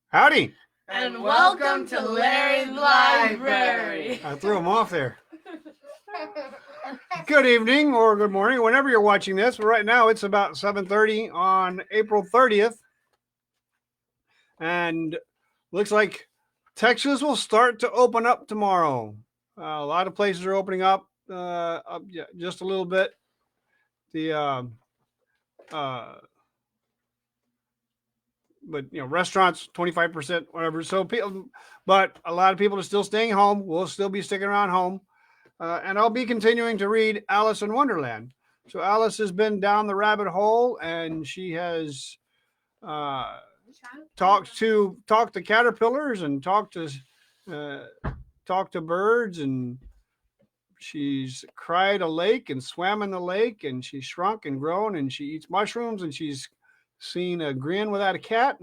Howdy. And welcome to Larry's Library. I threw him off there. Good evening or good morning, whenever you're watching this. Right now it's about 7:30 on April 30th. And looks like Texas will start to open up tomorrow. A lot of places are opening up just a little bit. The uh, but restaurants 25%, whatever. So people, but a lot of people are still staying home. We'll still be sticking around home, and I'll be continuing to read Alice in Wonderland. So Alice has been down the rabbit hole, and she has uh, talked to caterpillars and uh, talked to birds, and she's cried a lake and swam in the lake, and she shrunk and grown, and she eats mushrooms, and she's seen a grin without a cat,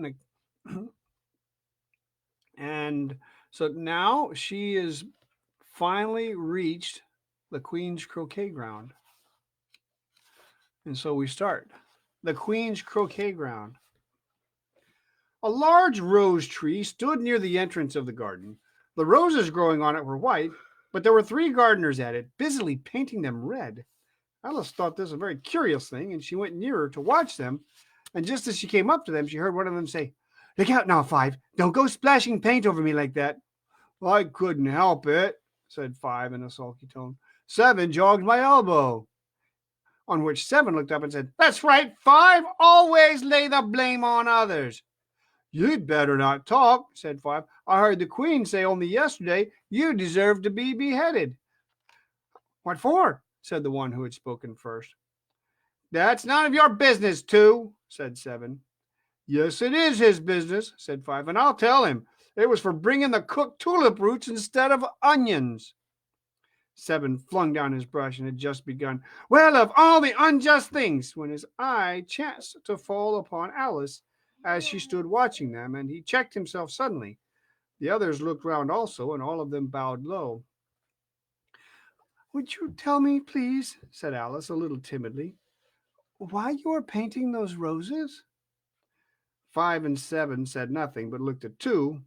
and so now she is finally reached the Queen's Croquet ground. And so we start. The Queen's Croquet ground. A large rose tree stood near the entrance of the garden. The roses growing on it were white, but there were three gardeners at it, busily painting them red. Alice thought this a very curious thing, and she went nearer to watch them. And just as she came up to them, she heard one of them say, "Look out now, Five. Don't go splashing paint over me like that." "I couldn't help it," said Five in a sulky tone. "Seven jogged my elbow." On which Seven looked up and said, "That's right, Five. Always lay the blame on others." "You'd better not talk," said Five. "I heard the Queen say only yesterday you deserve to be beheaded." "What for?" said the one who had spoken first. "That's none of your business, Two," said Seven. "Yes, it is his business," said Five, "and I'll tell him. It was for bringing the cooked tulip roots instead of onions." Seven flung down his brush and had just begun, "Well, of all the unjust things," when his eye chanced to fall upon Alice as she stood watching them, and he checked himself suddenly. The others looked round also, and all of them bowed low. "Would you tell me, please," said Alice, a little timidly, "why you are painting those roses?" Five and Seven said nothing, but looked at Two.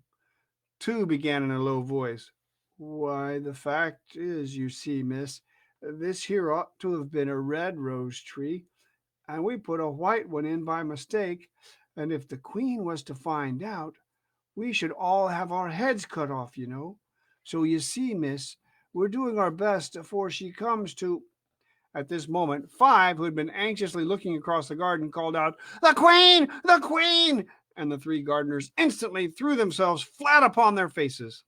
Two began in a low voice. "Why, the fact is, you see, miss, this here ought to have been a red rose tree, and we put a white one in by mistake, and if the Queen was to find out, we should all have our heads cut off, you know. So you see, miss, we're doing our best afore she comes to—" At this moment, Five, who had been anxiously looking across the garden, called out, "The Queen! The Queen!" And the three gardeners instantly threw themselves flat upon their faces.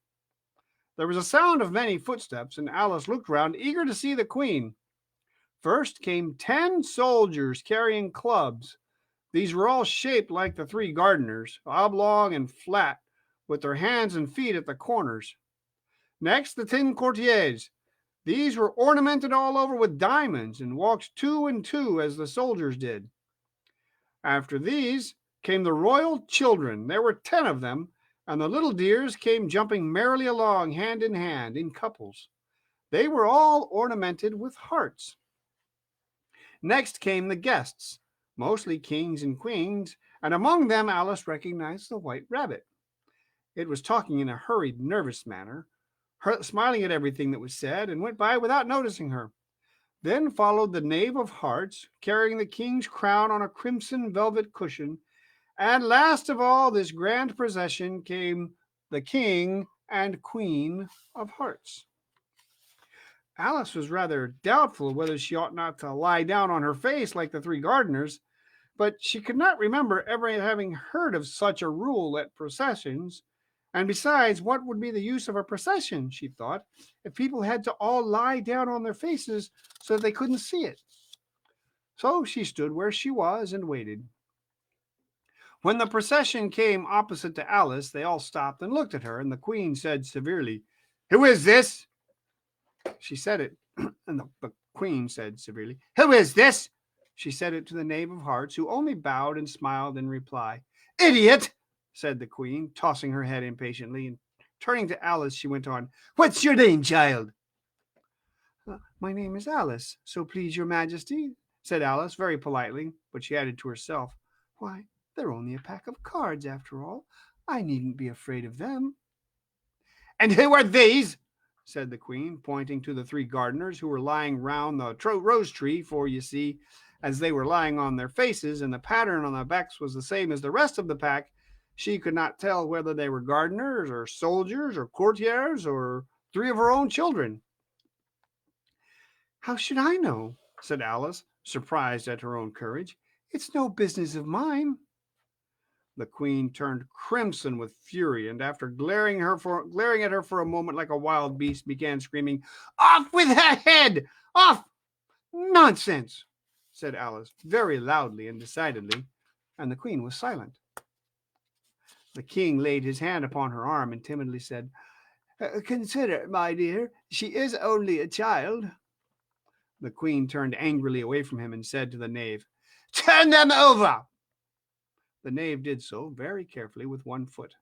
There was a sound of many footsteps, and Alice looked round, eager to see the Queen. First came 10 soldiers carrying clubs. These were all shaped like the three gardeners, oblong and flat, with their hands and feet at the corners. Next, the 10 courtiers. These were ornamented all over with diamonds and walked two and two as the soldiers did. After these came the royal children. There were 10 of them, and the little dears came jumping merrily along hand in couples. They were all ornamented with hearts. Next came the guests, mostly kings and queens, and among them Alice recognized the white rabbit. It was talking in a hurried, nervous manner, smiling at everything that was said, and went by without noticing her. Then followed the knave of hearts, carrying the king's crown on a crimson velvet cushion, and last of all this grand procession came the king and queen of hearts. Alice was rather doubtful whether she ought not to lie down on her face like the three gardeners, but she could not remember ever having heard of such a rule at processions. And besides, what would be the use of a procession, she thought, if people had to all lie down on their faces so that they couldn't see it? So she stood where she was and waited. When the procession came opposite to Alice, they all stopped and looked at her, and the Queen said severely, "Who is this?" She said it, and the Queen said severely, "Who is this?" She said it to the knave of hearts, who only bowed and smiled in reply. "Idiot!" said the Queen, tossing her head impatiently, and turning to Alice, she went on, "What's your name, child?" "My name is Alice, so please your Majesty," said Alice very politely, but she added to herself, "Why, they're only a pack of cards after all. I needn't be afraid of them." "And who are these?" said the queen, pointing to the three gardeners who were lying round the rose tree, for you see, as they were lying on their faces and the pattern on their backs was the same as the rest of the pack, she could not tell whether they were gardeners or soldiers or courtiers or three of her own children. "How should I know?" said Alice, surprised at her own courage. "It's no business of mine." The queen turned crimson with fury, and after glaring at her for a moment like a wild beast, began screaming, "Off with her head! Off!" "Nonsense!" said Alice, very loudly and decidedly, and the queen was silent. The king laid his hand upon her arm and timidly said, "Consider, my dear, she is only a child." The queen turned angrily away from him and said to the knave, "Turn them over." The knave did so very carefully with one foot.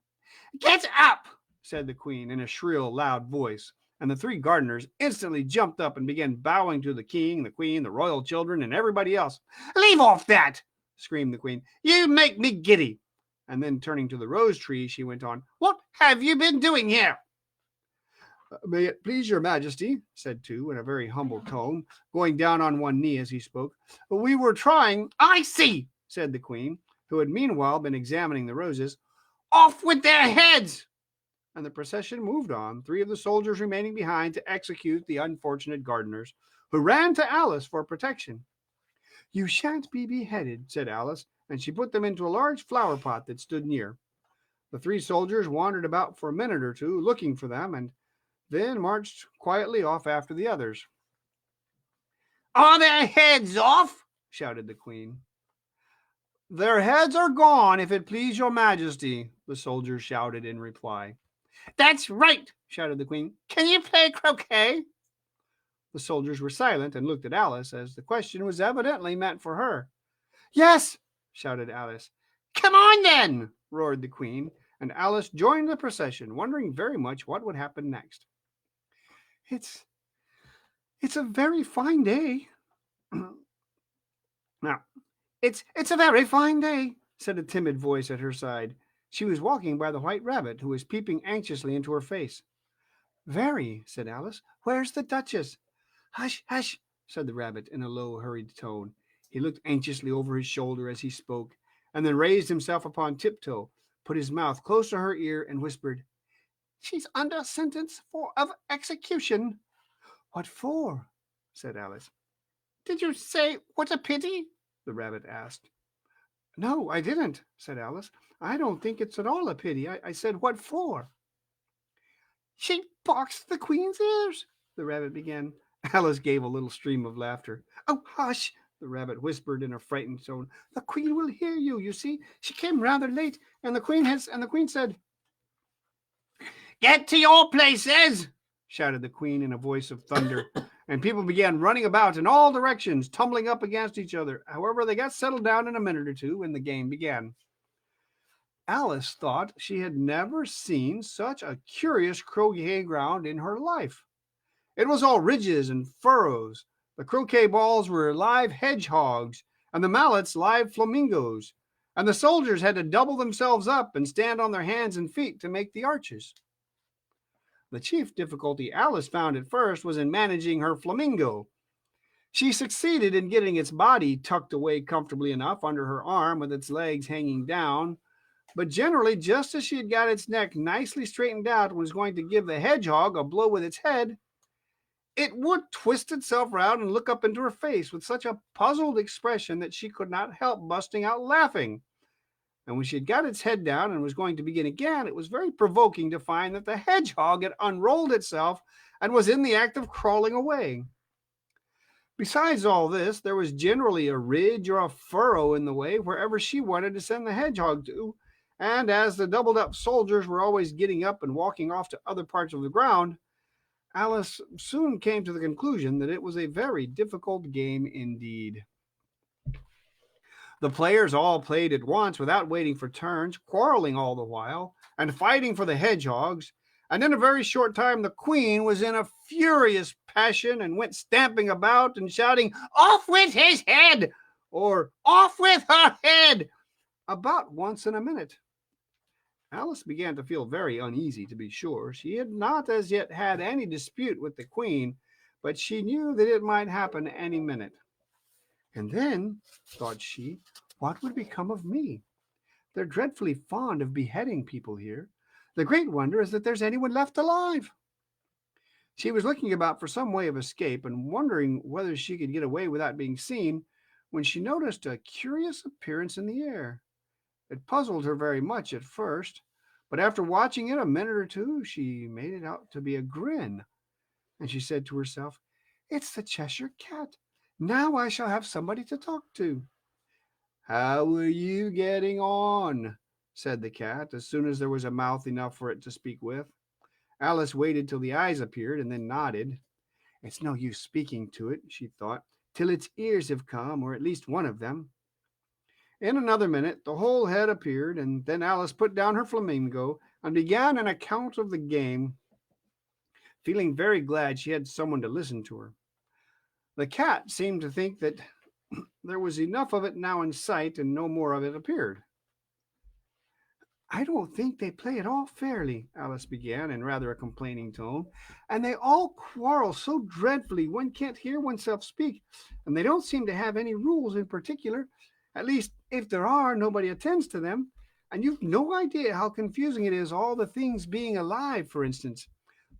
"Get up!" said the queen in a shrill, loud voice, and the three gardeners instantly jumped up and began bowing to the king, the queen, the royal children, and everybody else. "Leave off that!" screamed the queen. "You make me giddy." And then turning to the rose tree, she went on, "What have you been doing here?" "May it please your majesty," said Two in a very humble tone, going down on one knee as he spoke, "we were trying—" "I see," said the queen, who had meanwhile been examining the roses. "Off with their heads!" And the procession moved on, three of the soldiers remaining behind to execute the unfortunate gardeners, who ran to Alice for protection. "You shan't be beheaded," said Alice, and she put them into a large flower pot that stood near. The three soldiers wandered about for a minute or two, looking for them, and then marched quietly off after the others. "Are their heads off?" shouted the queen. "Their heads are gone, if it please your majesty," the soldiers shouted in reply. "That's right," shouted the queen. "Can you play croquet?" The soldiers were silent and looked at Alice, as the question was evidently meant for her. "Yes," shouted Alice. "Come on, then," roared the queen, and Alice joined the procession, wondering very much what would happen next. It's a very fine day." "Now, it's a very fine day," said a timid voice at her side. She was walking by the white rabbit, who was peeping anxiously into her face. "Very," said Alice. "Where's the Duchess?" "Hush, hush," said the rabbit in a low, hurried tone. He looked anxiously over his shoulder as he spoke, and then raised himself upon tiptoe, put his mouth close to her ear, and whispered, "She's under sentence of execution." "What for?" said Alice. "Did you say what a pity?" the rabbit asked. "No, I didn't," said Alice. "I don't think it's at all a pity. I said, what for?" "She boxed the queen's ears," the rabbit began. Alice gave a little stream of laughter. "Oh, hush," the rabbit whispered in a frightened tone. "The queen will hear you. You see, she came rather late, and the queen said—" "Get to your places!" shouted the queen in a voice of thunder, and people began running about in all directions, tumbling up against each other. However, they got settled down in a minute or two, and the game began. Alice thought she had never seen such a curious croquet ground in her life. It was all ridges and furrows. The croquet balls were live hedgehogs, and the mallets live flamingos, and the soldiers had to double themselves up and stand on their hands and feet to make the arches. The chief difficulty Alice found at first was in managing her flamingo. She succeeded in getting its body tucked away comfortably enough under her arm with its legs hanging down, but generally, just as she had got its neck nicely straightened out and was going to give the hedgehog a blow with its head, it would twist itself round and look up into her face with such a puzzled expression that she could not help busting out laughing. And when she had got its head down and was going to begin again, it was very provoking to find that the hedgehog had unrolled itself and was in the act of crawling away. Besides all this, there was generally a ridge or a furrow in the way wherever she wanted to send the hedgehog to, and as the doubled up soldiers were always getting up and walking off to other parts of the ground, Alice soon came to the conclusion that it was a very difficult game indeed. The players all played at once without waiting for turns, quarreling all the while, and fighting for the hedgehogs, and in a very short time the queen was in a furious passion and went stamping about and shouting, "Off with his head!" or "Off with her head!" about once in a minute. Alice began to feel very uneasy, to be sure. She had not as yet had any dispute with the queen, but she knew that it might happen any minute. And then, thought she, what would become of me? They're dreadfully fond of beheading people here. The great wonder is that there's anyone left alive. She was looking about for some way of escape and wondering whether she could get away without being seen when she noticed a curious appearance in the air. It puzzled her very much at first, but after watching it a minute or two, she made it out to be a grin, and she said to herself, "It's the Cheshire Cat. Now I shall have somebody to talk to." "How are you getting on?" said the cat, as soon as there was a mouth enough for it to speak with. Alice waited till the eyes appeared and then nodded. "It's no use speaking to it," she thought, "till its ears have come, or at least one of them." In another minute the whole head appeared, and then Alice put down her flamingo and began an account of the game, feeling very glad she had someone to listen to her. The cat seemed to think that there was enough of it now in sight, and no more of it appeared. "I don't think they play at all fairly," Alice began in rather a complaining tone, "and they all quarrel so dreadfully one can't hear oneself speak, and they don't seem to have any rules in particular. At least, if there are, nobody attends to them. And you've no idea how confusing it is, all the things being alive, for instance.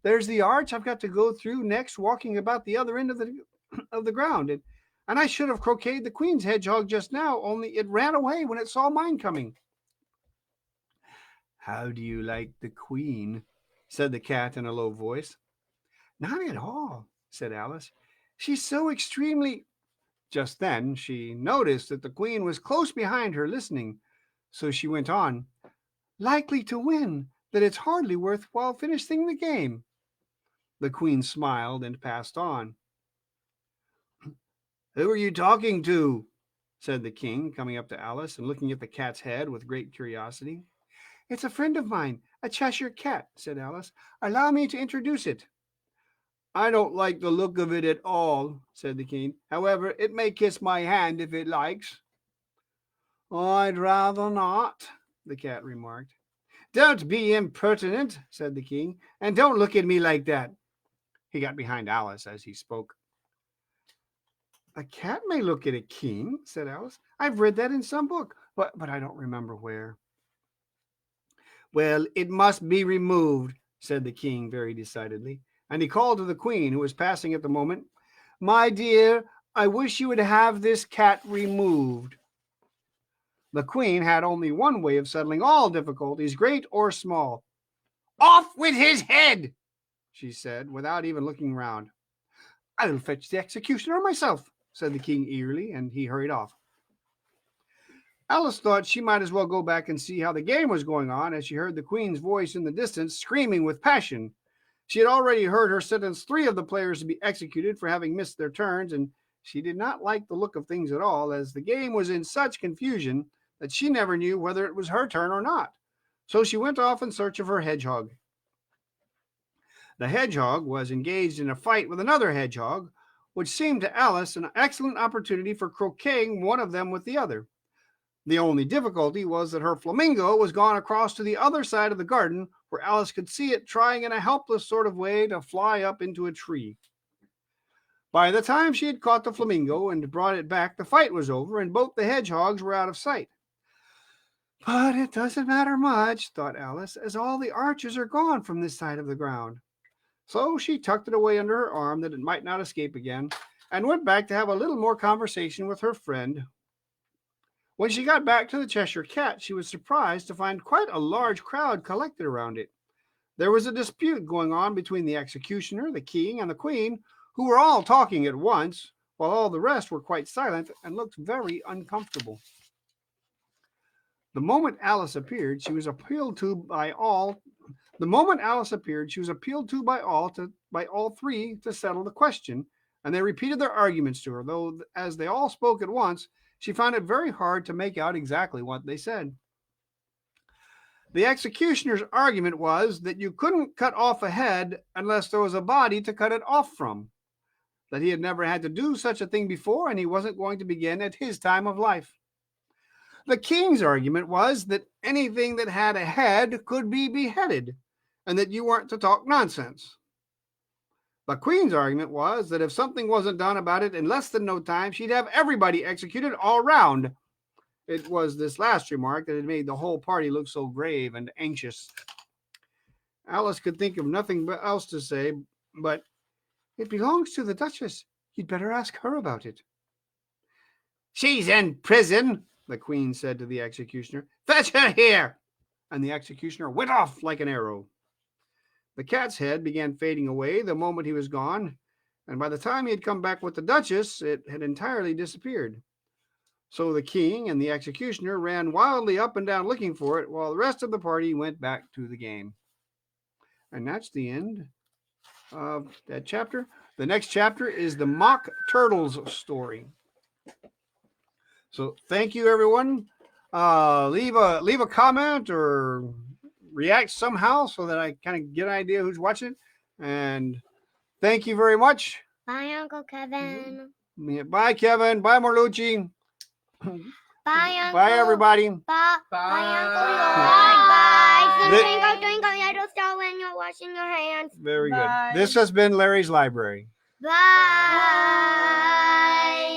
There's the arch I've got to go through next, walking about the other end of the of the ground, and I should have croqueted the queen's hedgehog just now, only it ran away when it saw mine coming." "How do you like the queen?" said the cat in a low voice. "Not at all," said Alice. "She's so extremely—" Just then she noticed that the queen was close behind her listening, so she went on, "Likely to win, that it's hardly worth while finishing the game." The queen smiled and passed on. "Who are you talking to?" said the king, coming up to Alice and looking at the cat's head with great curiosity. "It's a friend of mine, a Cheshire cat," said Alice. "Allow me to introduce it." "I don't like the look of it at all," said the king. "However, it may kiss my hand if it likes." "I'd rather not," the cat remarked. "Don't be impertinent," said the king, "and don't look at me like that." He got behind Alice as he spoke. "A cat may look at a king," said Alice. "I've read that in some book, but I don't remember where." "Well, it must be removed," said the king very decidedly, and he called to the queen, who was passing at the moment, "My dear, I wish you would have this cat removed." The queen had only one way of settling all difficulties, great or small. "Off with his head," she said, without even looking round. "I'll fetch the executioner myself," said the king eagerly, and he hurried off. Alice thought she might as well go back and see how the game was going on, as she heard the queen's voice in the distance screaming with passion. She had already heard her sentence 3 of the players to be executed for having missed their turns, and she did not like the look of things at all, as the game was in such confusion that she never knew whether it was her turn or not. So she went off in search of her hedgehog. The hedgehog was engaged in a fight with another hedgehog, which seemed to Alice an excellent opportunity for croqueting one of them with the other. The only difficulty was that her flamingo was gone across to the other side of the garden, where Alice could see it trying in a helpless sort of way to fly up into a tree. By the time she had caught the flamingo and brought it back, the fight was over, and both the hedgehogs were out of sight. "But it doesn't matter much," thought Alice, "as all the archers are gone from this side of the ground." So she tucked it away under her arm that it might not escape again, and went back to have a little more conversation with her friend. When she got back to the Cheshire Cat, she was surprised to find quite a large crowd collected around it. There was a dispute going on between the executioner, the king, and the queen, who were all talking at once, while all the rest were quite silent and looked very uncomfortable. The moment Alice appeared, she was appealed to by all. The moment Alice appeared, she was appealed to by all three to settle the question, and they repeated their arguments to her, though as they all spoke at once, she found it very hard to make out exactly what they said. The executioner's argument was that you couldn't cut off a head unless there was a body to cut it off from, that he had never had to do such a thing before, and he wasn't going to begin at his time of life. The king's argument was that anything that had a head could be beheaded, and that you weren't to talk nonsense. The queen's argument was that if something wasn't done about it in less than no time, she'd have everybody executed all round. It was this last remark that had made the whole party look so grave and anxious. Alice could think of nothing else to say, but "It belongs to the Duchess. You'd better ask her about it." "She's in prison," the queen said to the executioner. "Fetch her here." And the executioner went off like an arrow. The cat's head began fading away the moment he was gone, and by the time he had come back with the Duchess, it had entirely disappeared. So the king and the executioner ran wildly up and down looking for it, while the rest of the party went back to the game. And that's the end of that chapter. The next chapter is the Mock Turtles story. So thank you, everyone. Leave a comment or react somehow so that I kind of get an idea who's watching. And thank you very much. Bye, Uncle Kevin. Bye, Kevin. Bye, Marlucci. Bye, Uncle. Bye, everybody. Bye, Bye. Uncle Lloyd. Bye. The- Twinkle, twinkle, little star when you're washing your hands. Very Bye. good. This has been Larry's Library. Bye.